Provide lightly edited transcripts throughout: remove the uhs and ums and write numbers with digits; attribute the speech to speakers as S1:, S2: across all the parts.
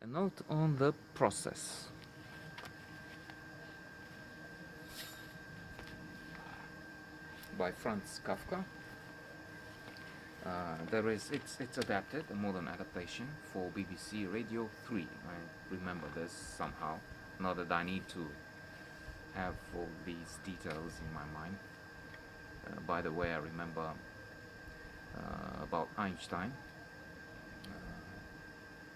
S1: A note on the process. By Franz Kafka. It's adapted, a modern adaptation for BBC Radio 3. I remember this somehow. Not that I need to have all these details in my mind. By the way, I remember about Einstein.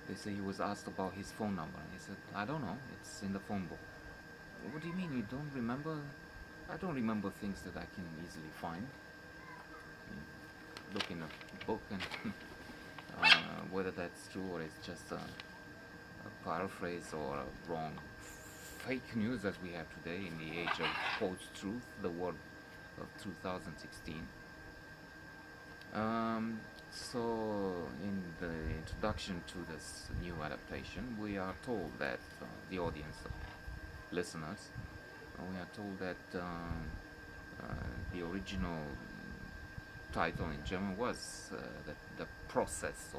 S1: They say he was asked about his phone number, and he said, "I don't know. It's in the phone book." What do you mean you don't remember? I don't remember things that I can easily find. I mean, look in a book and whether that's true or it's just a paraphrase or a wrong fake news as we have today in the age of post-truth, the world of 2016. So, in the introduction to this new adaptation, we are told that the audience, the listeners, we are told that the original title in German was the process,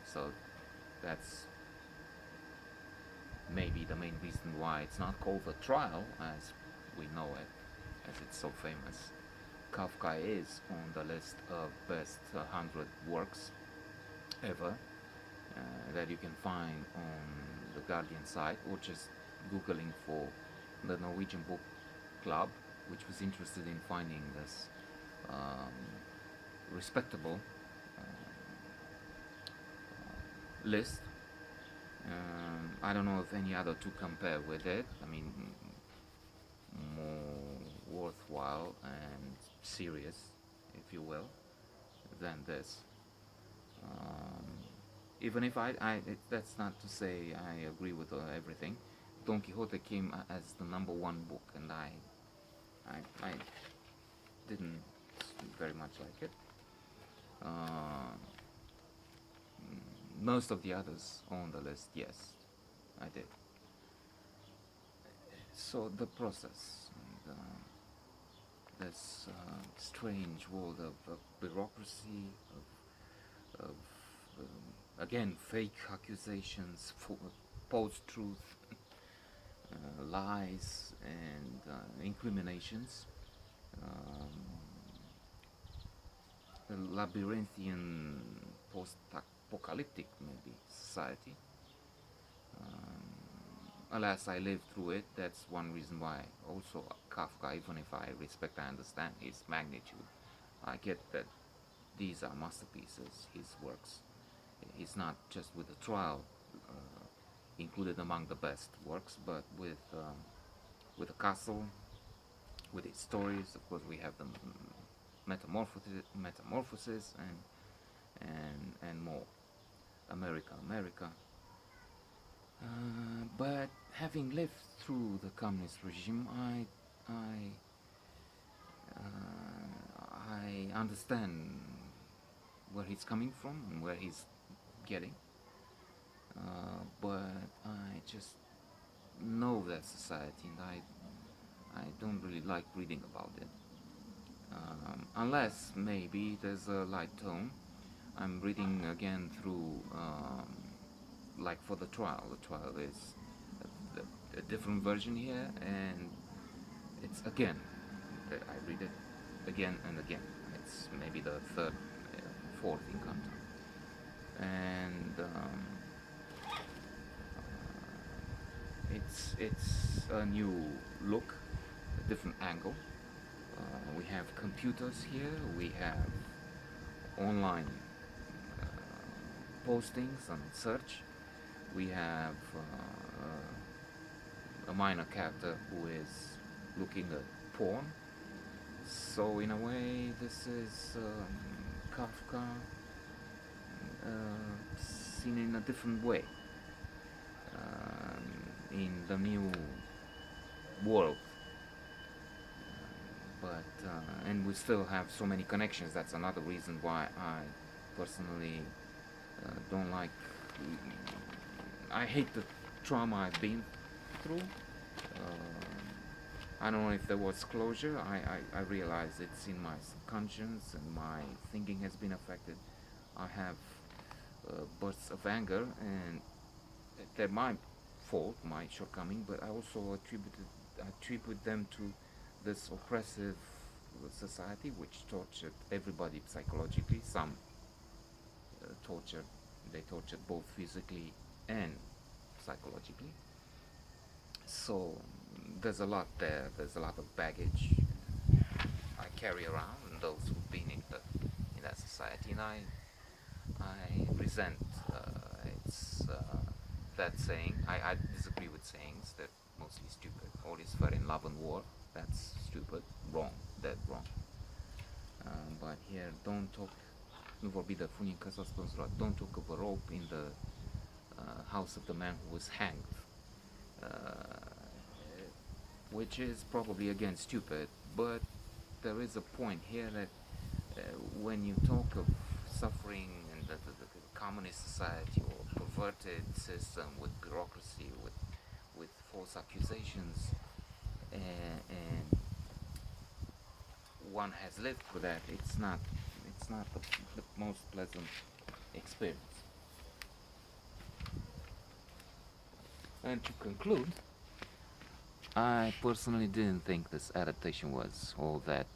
S1: so that's maybe the main reason why it's not called the trial as we know it, as it's so famous. Kafka is on the list of best 100 works ever that you can find on the Guardian site, or just googling for the Norwegian Book Club, which was interested in finding this respectable list. I don't know if any other to compare with it. I mean, more worthwhile and serious, if you will, than this. Even if that's not to say I agree with everything. Don Quixote came as the number one book, and I didn't very much like it. Most of the others on the list, yes, I did. So the process, and, this strange world of bureaucracy, of again fake accusations, post-truth, lies, and incriminations. A labyrinthian post-apocalyptic maybe society. Alas, I lived through it. That's one reason why also Kafka, even if I respect, I understand his magnitude, I get that these are masterpieces, his works. He's not just with the trial included among the best works, but with the castle, with its stories. Of course, we have the metamorphosis and more. America. But having lived through the communist regime, I understand where he's coming from and where he's getting. But I just know that society, and I don't really like reading about it. Unless maybe there's a light tone. I'm reading again through, like for the trial. The trial is a different version here, and it's again, I read it again and again. It's maybe the third, fourth encounter, and it's a new look, a different angle. We have computers here. We have online postings and search. We have a minor character who is looking at porn. So in a way, this is Kafka seen in a different way, in the new world. But and we still have so many connections. That's another reason why I personally don't like. I hate the trauma I've been through. I don't know if there was closure. I realize it's in my subconscious and my thinking has been affected. I have bursts of anger, and they're my fault, my shortcoming, but I also attribute them to this oppressive society which tortured everybody psychologically. Some tortured, they tortured both physically and psychologically. So there's a lot there. There's a lot of baggage I carry around, and those who've been in that society, and I resent it's that saying. I disagree with sayings that mostly stupid. All is fair in love and war. That's stupid, wrong, dead wrong. But here, don't talk. Nu vorbi de funii în casa spânzurat. Don't talk of a rope in the house of the man who was hanged. Which is probably again stupid, but there is a point here that when you talk of suffering in the communist society or perverted system with bureaucracy, with false accusations, and one has lived with that, it's not the most pleasant experience. And to conclude, I personally didn't think this adaptation was all that